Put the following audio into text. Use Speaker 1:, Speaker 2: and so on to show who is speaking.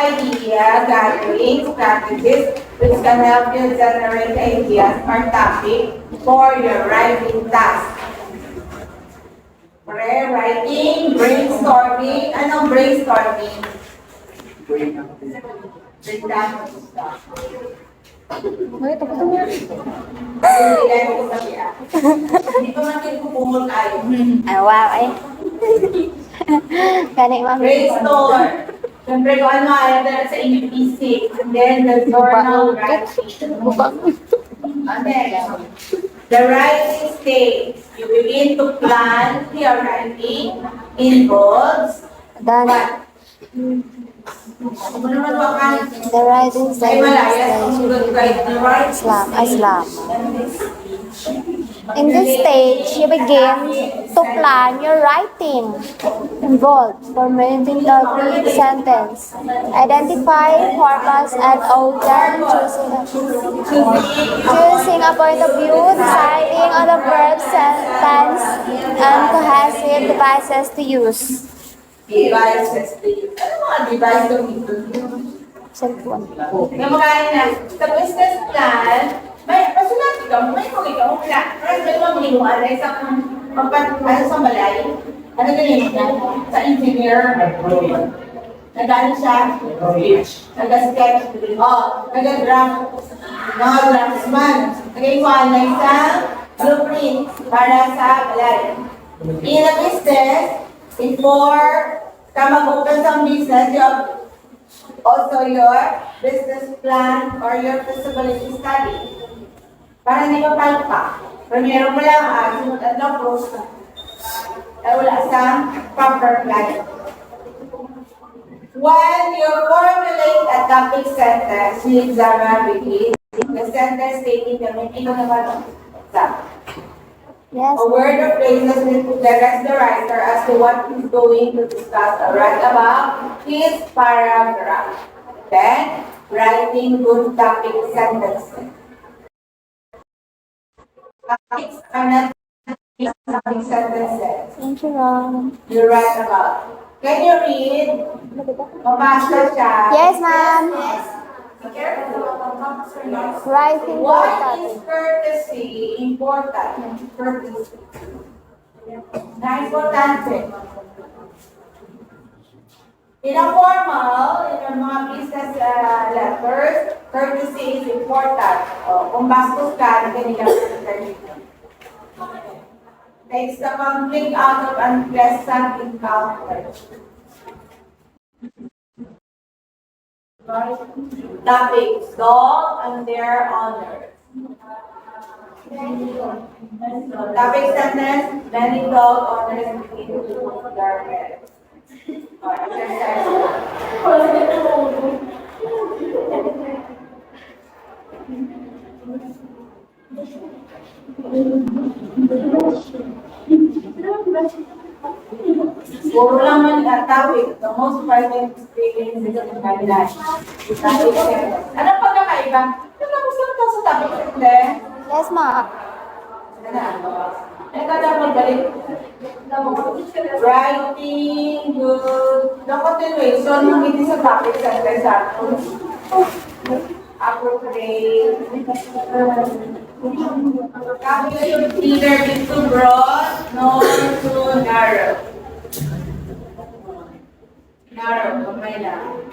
Speaker 1: idea gathering strategies which can help you generate ideas or topic for your writing task. Writing, brainstorming. Anong brainstorming?
Speaker 2: Ay, tapos na yan.
Speaker 1: Hindi pa man pinupumul tayo.
Speaker 2: Ay, wow, ay. Ganit, ma'am.
Speaker 1: Brainstorm. Siyempre kung ano ayaw na sa inyong isip. And then the journal writing.
Speaker 2: Bubang.
Speaker 1: And then, the writing stage. You begin to plan your writing involves
Speaker 2: Done.
Speaker 1: what? Ano naman wakan?
Speaker 2: The writing
Speaker 1: Ay,
Speaker 2: stage
Speaker 1: malaya. Susunod kayo. The writing
Speaker 2: Islam.
Speaker 1: stage.
Speaker 2: Islam. In this stage, you begin to plan your writing. Involved formatting topic, sentence. Identify purpose and author, choosing a point of view, deciding on the verb, sentence, and cohesive devices to use.
Speaker 1: Devices. Ano mga device dito?
Speaker 2: Cellphone.
Speaker 1: Yung mga na, sa business plan, may pasulat ka, may kung ikaw, wala. Pero may mga malimuan na isa kung ano sa balay. Ano ganyan niya? Sa engineer. Nagano siya? Nag-sketch. Nag-draft. Draftsman. Nag-iwan na isang blueprint para sa balay. In a business, before ka mag-open sa business, you have also your business plan or your feasibility study. Para hindi ka palpa. Primero mo lang, sinutan lang post. Wala sa proper plan. When you formulate a topic sentence, you examine begin. The sentence stating the meaning of the word.
Speaker 2: Yes.
Speaker 1: A word or phrases will direct the writer as to what he's going to discuss or write about his paragraph. Then, writing good topic sentences. Topics are not topic sentences.
Speaker 2: Thank you, Ron.
Speaker 1: You write about. Can you read? Mabasa siya.
Speaker 2: Yes, ma'am.
Speaker 1: Yes. Be careful.
Speaker 2: Writing good
Speaker 1: Why
Speaker 2: topic.
Speaker 1: is courtesy important? Courtesy. Na-importante. In a formal, in a mga business letters, courtesy is important. Kung bastos ka, hindi ka courtesy. Takes the conflict out of unpleasant encounter. Topics, dog and their honor. Topic sentence, many dog owners begin to lose their pets. Puro lang man ang topic, the most important experience is in my life. Topic sentence. Anong pagkakaiba? Ano gusto mo sa topic sentence?
Speaker 2: Yes, ma'am.
Speaker 1: Writing, good. The continuation, hindi sa topic sentence appropriate. Vocabulary neither be too broad nor too narrow. Narrow, kamay lang.